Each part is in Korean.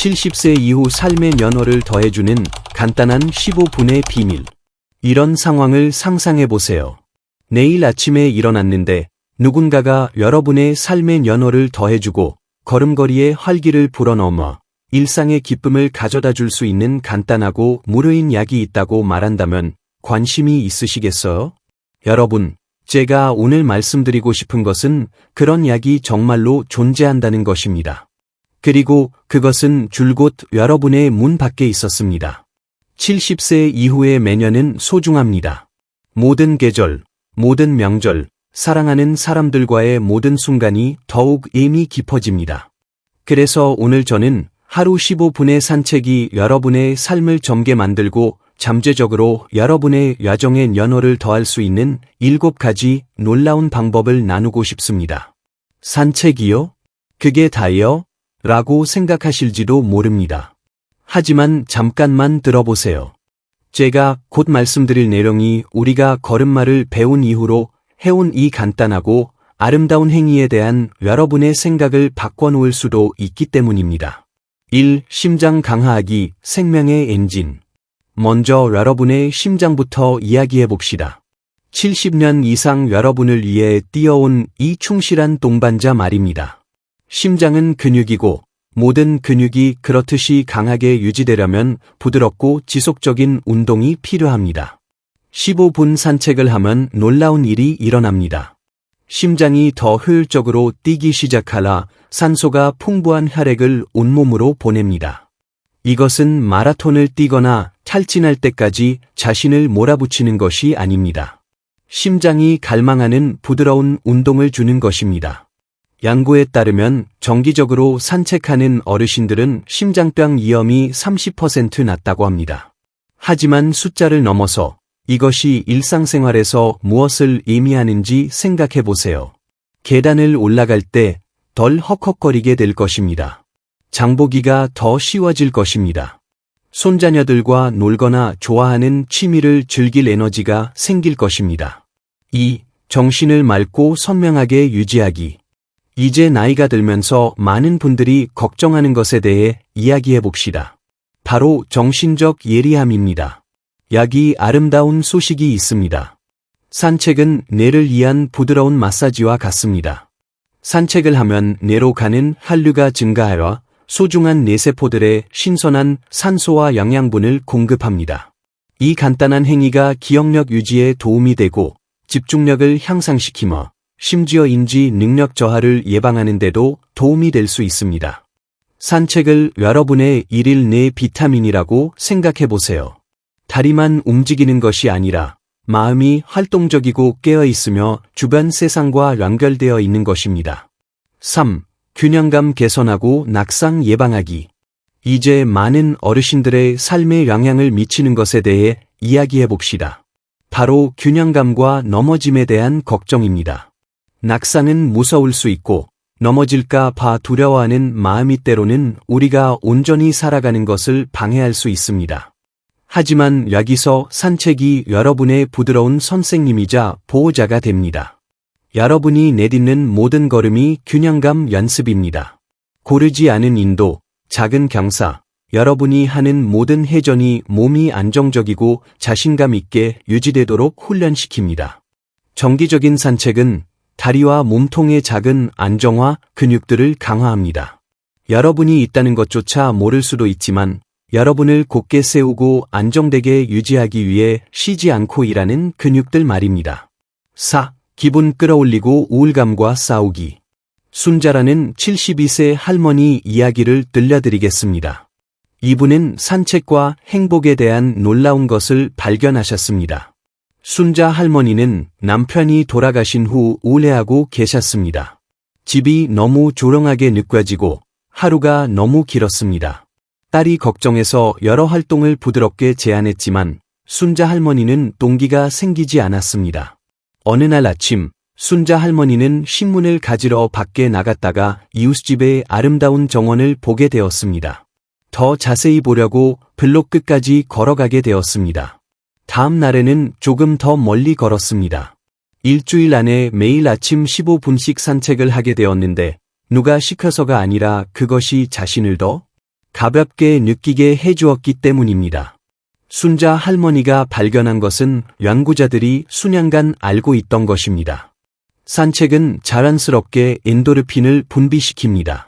70세 이후 삶의 면허를 더해주는 간단한 15분의 비밀. 이런 상황을 상상해보세요. 내일 아침에 일어났는데 누군가가 여러분의 삶의 연호를 더해주고 걸음걸이에 활기를 불어넣어 일상의 기쁨을 가져다 줄 수 있는 간단하고 무료인 약이 있다고 말한다면 관심이 있으시겠어요? 여러분, 제가 오늘 말씀드리고 싶은 것은 그런 약이 정말로 존재한다는 것입니다. 그리고 그것은 줄곧 여러분의 문 밖에 있었습니다. 70세 이후의 매년은 소중합니다. 모든 계절, 모든 명절, 사랑하는 사람들과의 모든 순간이 더욱 의미 깊어집니다. 그래서 오늘 저는 하루 15분의 산책이 여러분의 삶을 젊게 만들고 잠재적으로 여러분의 야정의 연호를 더할 수 있는 7가지 놀라운 방법을 나누고 싶습니다. 산책이요? 그게 다요? 라고 생각하실지도 모릅니다. 하지만 잠깐만 들어보세요. 제가 곧 말씀드릴 내용이 우리가 걸음마를 배운 이후로 해온 이 간단하고 아름다운 행위에 대한 여러분의 생각을 바꿔놓을 수도 있기 때문입니다. 1. 심장 강화하기, 생명의 엔진. 먼저 여러분의 심장부터 이야기해봅시다. 70년 이상 여러분을 위해 뛰어온 이 충실한 동반자 말입니다. 심장은 근육이고 모든 근육이 그렇듯이 강하게 유지되려면 부드럽고 지속적인 운동이 필요합니다. 15분 산책을 하면 놀라운 일이 일어납니다. 심장이 더 효율적으로 뛰기 시작하라 산소가 풍부한 혈액을 온몸으로 보냅니다. 이것은 마라톤을 뛰거나 탈진할 때까지 자신을 몰아붙이는 것이 아닙니다. 심장이 갈망하는 부드러운 운동을 주는 것입니다. 연구에 따르면 정기적으로 산책하는 어르신들은 심장병 위험이 30% 낮다고 합니다. 하지만 숫자를 넘어서 이것이 일상생활에서 무엇을 의미하는지 생각해 보세요. 계단을 올라갈 때 덜 헉헉거리게 될 것입니다. 장보기가 더 쉬워질 것입니다. 손자녀들과 놀거나 좋아하는 취미를 즐길 에너지가 생길 것입니다. 2. 정신을 맑고 선명하게 유지하기. 이제 나이가 들면서 많은 분들이 걱정하는 것에 대해 이야기해 봅시다. 바로 정신적 예리함입니다. 약이 아름다운 소식이 있습니다. 산책은 뇌를 위한 부드러운 마사지와 같습니다. 산책을 하면 뇌로 가는 혈류가 증가하여 소중한 뇌세포들의 신선한 산소와 영양분을 공급합니다. 이 간단한 행위가 기억력 유지에 도움이 되고 집중력을 향상시키며 심지어 인지 능력 저하를 예방하는 데도 도움이 될 수 있습니다. 산책을 여러분의 일일 내 비타민이라고 생각해 보세요. 다리만 움직이는 것이 아니라 마음이 활동적이고 깨어있으며 주변 세상과 연결되어 있는 것입니다. 3. 균형감 개선하고 낙상 예방하기. 이제 많은 어르신들의 삶에 영향을 미치는 것에 대해 이야기해 봅시다. 바로 균형감과 넘어짐에 대한 걱정입니다. 낙상은 무서울 수 있고 넘어질까 봐 두려워하는 마음이 때로는 우리가 온전히 살아가는 것을 방해할 수 있습니다. 하지만 여기서 산책이 여러분의 부드러운 선생님이자 보호자가 됩니다. 여러분이 내딛는 모든 걸음이 균형감 연습입니다. 고르지 않은 인도, 작은 경사, 여러분이 하는 모든 회전이 몸이 안정적이고 자신감 있게 유지되도록 훈련시킵니다. 정기적인 산책은 다리와 몸통의 작은 안정화 근육들을 강화합니다. 여러분이 있다는 것조차 모를 수도 있지만 여러분을 곧게 세우고 안정되게 유지하기 위해 쉬지 않고 일하는 근육들 말입니다. 4. 기분 끌어올리고 우울감과 싸우기. 순자라는 72세 할머니 이야기를 들려드리겠습니다. 이분은 산책과 행복에 대한 놀라운 것을 발견하셨습니다. 순자 할머니는 남편이 돌아가신 후 우울해하고 계셨습니다. 집이 너무 조용하게 느껴지고 하루가 너무 길었습니다. 딸이 걱정해서 여러 활동을 부드럽게 제안했지만 순자 할머니는 동기가 생기지 않았습니다. 어느 날 아침 순자 할머니는 신문을 가지러 밖에 나갔다가 이웃집의 아름다운 정원을 보게 되었습니다. 더 자세히 보려고 블록 끝까지 걸어가게 되었습니다. 다음 날에는 조금 더 멀리 걸었습니다. 일주일 안에 매일 아침 15분씩 산책을 하게 되었는데 누가 시켜서가 아니라 그것이 자신을 더 가볍게 느끼게 해주었기 때문입니다. 순자 할머니가 발견한 것은 연구자들이 수년간 알고 있던 것입니다. 산책은 자연스럽게 엔도르핀을 분비시킵니다.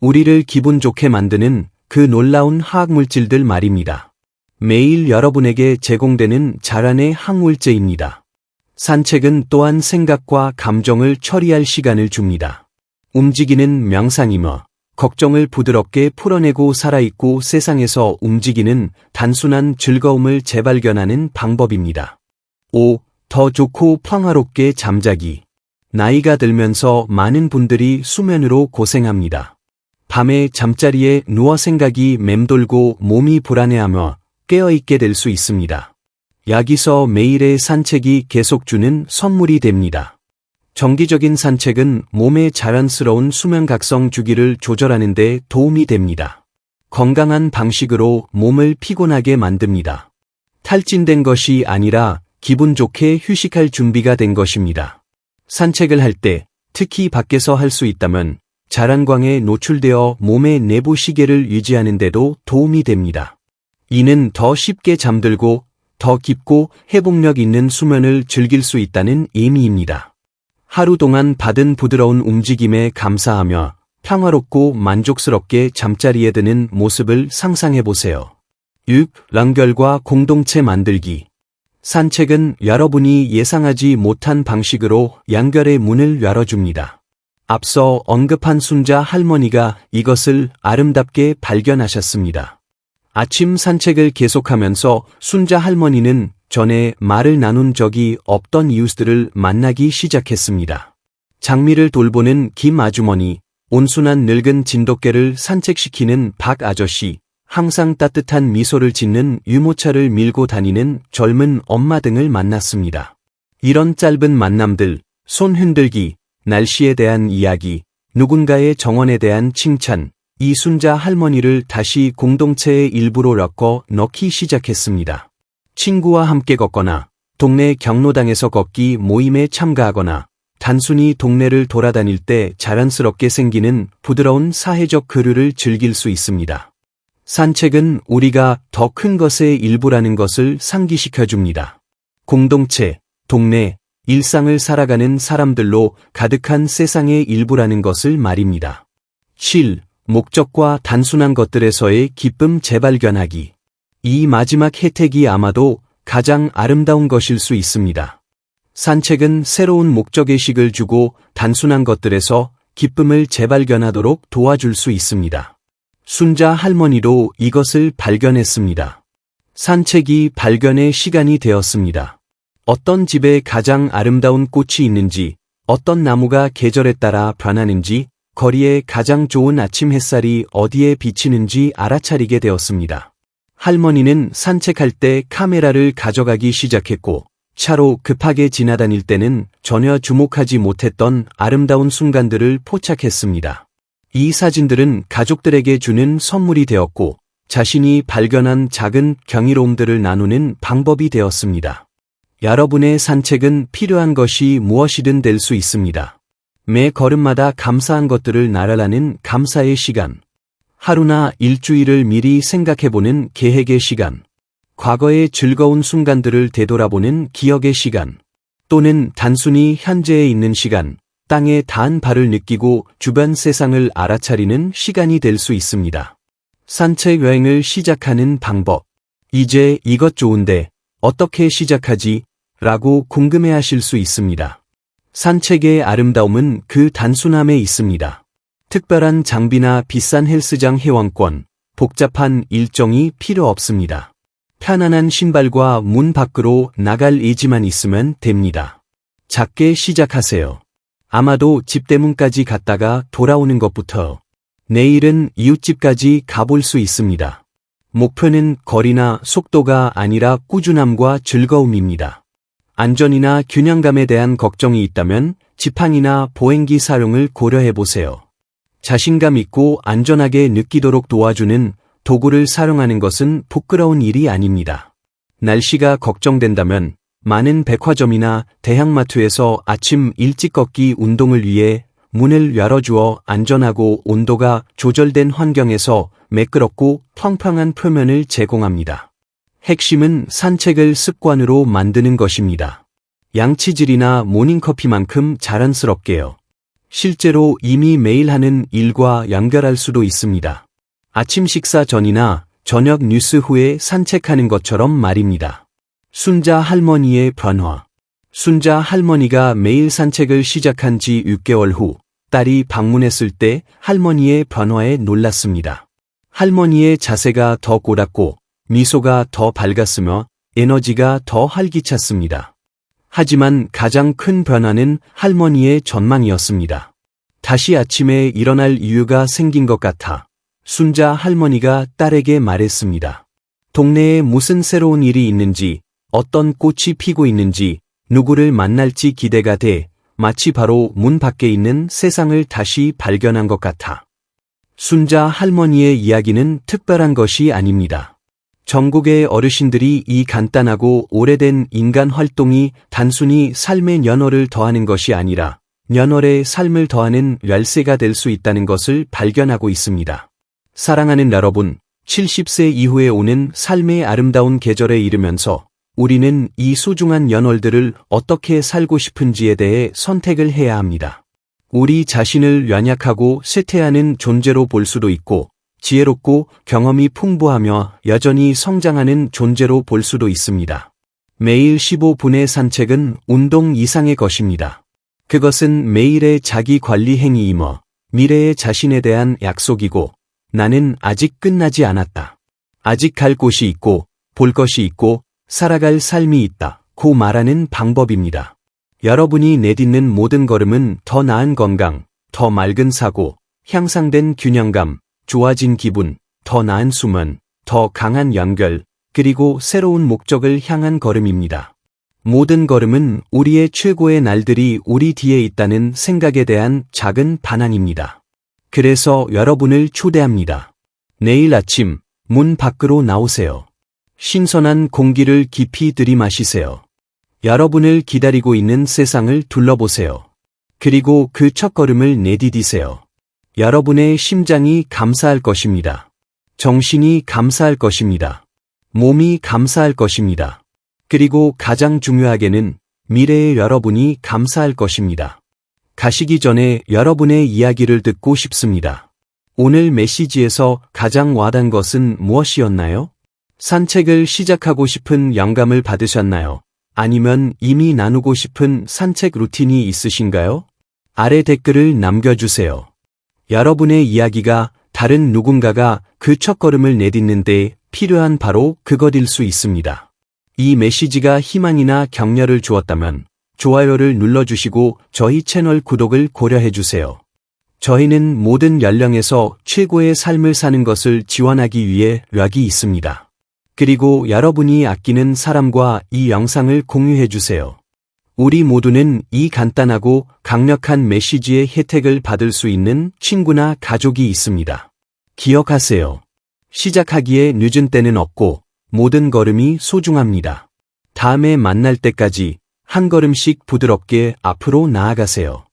우리를 기분 좋게 만드는 그 놀라운 화학물질들 말입니다. 매일 여러분에게 제공되는 자란의 항물제입니다. 산책은 또한 생각과 감정을 처리할 시간을 줍니다. 움직이는 명상이며 걱정을 부드럽게 풀어내고 살아있고 세상에서 움직이는 단순한 즐거움을 재발견하는 방법입니다. 5. 더 좋고 평화롭게 잠자기. 나이가 들면서 많은 분들이 수면으로 고생합니다. 밤에 잠자리에 누워 생각이 맴돌고 몸이 불안해하며 깨어있게 될 수 있습니다. 여기서 매일의 산책이 계속 주는 선물이 됩니다. 정기적인 산책은 몸의 자연스러운 수면 각성 주기를 조절하는 데 도움이 됩니다. 건강한 방식으로 몸을 피곤하게 만듭니다. 탈진된 것이 아니라 기분 좋게 휴식할 준비가 된 것입니다. 산책을 할 때, 특히 밖에서 할 수 있다면 자란광에 노출되어 몸의 내부 시계를 유지하는 데도 도움이 됩니다. 이는 더 쉽게 잠들고 더 깊고 회복력 있는 수면을 즐길 수 있다는 의미입니다. 하루 동안 받은 부드러운 움직임에 감사하며 평화롭고 만족스럽게 잠자리에 드는 모습을 상상해 보세요. 6. 연결과 공동체 만들기. 산책은 여러분이 예상하지 못한 방식으로 연결의 문을 열어줍니다. 앞서 언급한 순자 할머니가 이것을 아름답게 발견하셨습니다. 아침 산책을 계속하면서 순자 할머니는 전에 말을 나눈 적이 없던 이웃들을 만나기 시작했습니다. 장미를 돌보는 김 아주머니, 온순한 늙은 진돗개를 산책시키는 박 아저씨, 항상 따뜻한 미소를 짓는 유모차를 밀고 다니는 젊은 엄마 등을 만났습니다. 이런 짧은 만남들, 손 흔들기, 날씨에 대한 이야기, 누군가의 정원에 대한 칭찬, 이 순자 할머니를 다시 공동체의 일부로 넣기 시작했습니다. 친구와 함께 걷거나, 동네 경로당에서 걷기 모임에 참가하거나, 단순히 동네를 돌아다닐 때 자연스럽게 생기는 부드러운 사회적 교류를 즐길 수 있습니다. 산책은 우리가 더 큰 것의 일부라는 것을 상기시켜줍니다. 공동체, 동네, 일상을 살아가는 사람들로 가득한 세상의 일부라는 것을 말입니다. 7. 목적과 단순한 것들에서의 기쁨 재발견하기. 이 마지막 혜택이 아마도 가장 아름다운 것일 수 있습니다. 산책은 새로운 목적의식을 주고 단순한 것들에서 기쁨을 재발견하도록 도와줄 수 있습니다. 순자 할머니도 이것을 발견했습니다. 산책이 발견의 시간이 되었습니다. 어떤 집에 가장 아름다운 꽃이 있는지, 어떤 나무가 계절에 따라 변하는지, 거리에 가장 좋은 아침 햇살이 어디에 비치는지 알아차리게 되었습니다. 할머니는 산책할 때 카메라를 가져가기 시작했고, 차로 급하게 지나다닐 때는 전혀 주목하지 못했던 아름다운 순간들을 포착했습니다. 이 사진들은 가족들에게 주는 선물이 되었고, 자신이 발견한 작은 경이로움들을 나누는 방법이 되었습니다. 여러분의 산책은 필요한 것이 무엇이든 될 수 있습니다. 매 걸음마다 감사한 것들을 나열하는 감사의 시간, 하루나 일주일을 미리 생각해보는 계획의 시간, 과거의 즐거운 순간들을 되돌아보는 기억의 시간, 또는 단순히 현재에 있는 시간, 땅에 닿은 발을 느끼고 주변 세상을 알아차리는 시간이 될 수 있습니다. 산책 여행을 시작하는 방법. 이제 이것 좋은데 어떻게 시작하지? 라고 궁금해하실 수 있습니다. 산책의 아름다움은 그 단순함에 있습니다. 특별한 장비나 비싼 헬스장 회원권, 복잡한 일정이 필요 없습니다. 편안한 신발과 문 밖으로 나갈 의지만 있으면 됩니다. 작게 시작하세요. 아마도 집대문까지 갔다가 돌아오는 것부터. 내일은 이웃집까지 가볼 수 있습니다. 목표는 거리나 속도가 아니라 꾸준함과 즐거움입니다. 안전이나 균형감에 대한 걱정이 있다면 지팡이나 보행기 사용을 고려해보세요. 자신감 있고 안전하게 느끼도록 도와주는 도구를 사용하는 것은 부끄러운 일이 아닙니다. 날씨가 걱정된다면 많은 백화점이나 대형마트에서 아침 일찍 걷기 운동을 위해 문을 열어주어 안전하고 온도가 조절된 환경에서 매끄럽고 평평한 표면을 제공합니다. 핵심은 산책을 습관으로 만드는 것입니다. 양치질이나 모닝커피만큼 자연스럽게요. 실제로 이미 매일 하는 일과 연결할 수도 있습니다. 아침 식사 전이나 저녁 뉴스 후에 산책하는 것처럼 말입니다. 순자 할머니의 변화. 순자 할머니가 매일 산책을 시작한 지 6개월 후 딸이 방문했을 때 할머니의 변화에 놀랐습니다. 할머니의 자세가 더 고닫고 미소가 더 밝았으며 에너지가 더 활기찼습니다. 하지만 가장 큰 변화는 할머니의 전망이었습니다. 다시 아침에 일어날 이유가 생긴 것 같아 순자 할머니가 딸에게 말했습니다. 동네에 무슨 새로운 일이 있는지, 어떤 꽃이 피고 있는지, 누구를 만날지 기대가 돼 마치 바로 문 밖에 있는 세상을 다시 발견한 것 같아. 순자 할머니의 이야기는 특별한 것이 아닙니다. 전국의 어르신들이 이 간단하고 오래된 인간 활동이 단순히 삶의 연월을 더하는 것이 아니라 연월의 삶을 더하는 열쇠가 될 수 있다는 것을 발견하고 있습니다. 사랑하는 여러분, 70세 이후에 오는 삶의 아름다운 계절에 이르면서 우리는 이 소중한 연월들을 어떻게 살고 싶은지에 대해 선택을 해야 합니다. 우리 자신을 연약하고 쇠퇴하는 존재로 볼 수도 있고 지혜롭고 경험이 풍부하며 여전히 성장하는 존재로 볼 수도 있습니다. 매일 15분의 산책은 운동 이상의 것입니다. 그것은 매일의 자기 관리 행위이며 미래의 자신에 대한 약속이고 나는 아직 끝나지 않았다. 아직 갈 곳이 있고 볼 것이 있고 살아갈 삶이 있다. 고 말하는 방법입니다. 여러분이 내딛는 모든 걸음은 더 나은 건강, 더 맑은 사고, 향상된 균형감, 좋아진 기분, 더 나은 수면, 더 강한 연결, 그리고 새로운 목적을 향한 걸음입니다. 모든 걸음은 우리의 최고의 날들이 우리 뒤에 있다는 생각에 대한 작은 반항입니다. 그래서 여러분을 초대합니다. 내일 아침 문 밖으로 나오세요. 신선한 공기를 깊이 들이마시세요. 여러분을 기다리고 있는 세상을 둘러보세요. 그리고 그 첫걸음을 내디디세요. 여러분의 심장이 감사할 것입니다. 정신이 감사할 것입니다. 몸이 감사할 것입니다. 그리고 가장 중요하게는 미래의 여러분이 감사할 것입니다. 가시기 전에 여러분의 이야기를 듣고 싶습니다. 오늘 메시지에서 가장 와닿은 것은 무엇이었나요? 산책을 시작하고 싶은 영감을 받으셨나요? 아니면 이미 나누고 싶은 산책 루틴이 있으신가요? 아래 댓글을 남겨주세요. 여러분의 이야기가 다른 누군가가 그 첫걸음을 내딛는 데 필요한 바로 그것일 수 있습니다. 이 메시지가 희망이나 격려를 주었다면 좋아요를 눌러주시고 저희 채널 구독을 고려해주세요. 저희는 모든 연령에서 최고의 삶을 사는 것을 지원하기 위해 여기 있습니다. 그리고 여러분이 아끼는 사람과 이 영상을 공유해주세요. 우리 모두는 이 간단하고 강력한 메시지의 혜택을 받을 수 있는 친구나 가족이 있습니다. 기억하세요. 시작하기에 늦은 때는 없고 모든 걸음이 소중합니다. 다음에 만날 때까지 한 걸음씩 부드럽게 앞으로 나아가세요.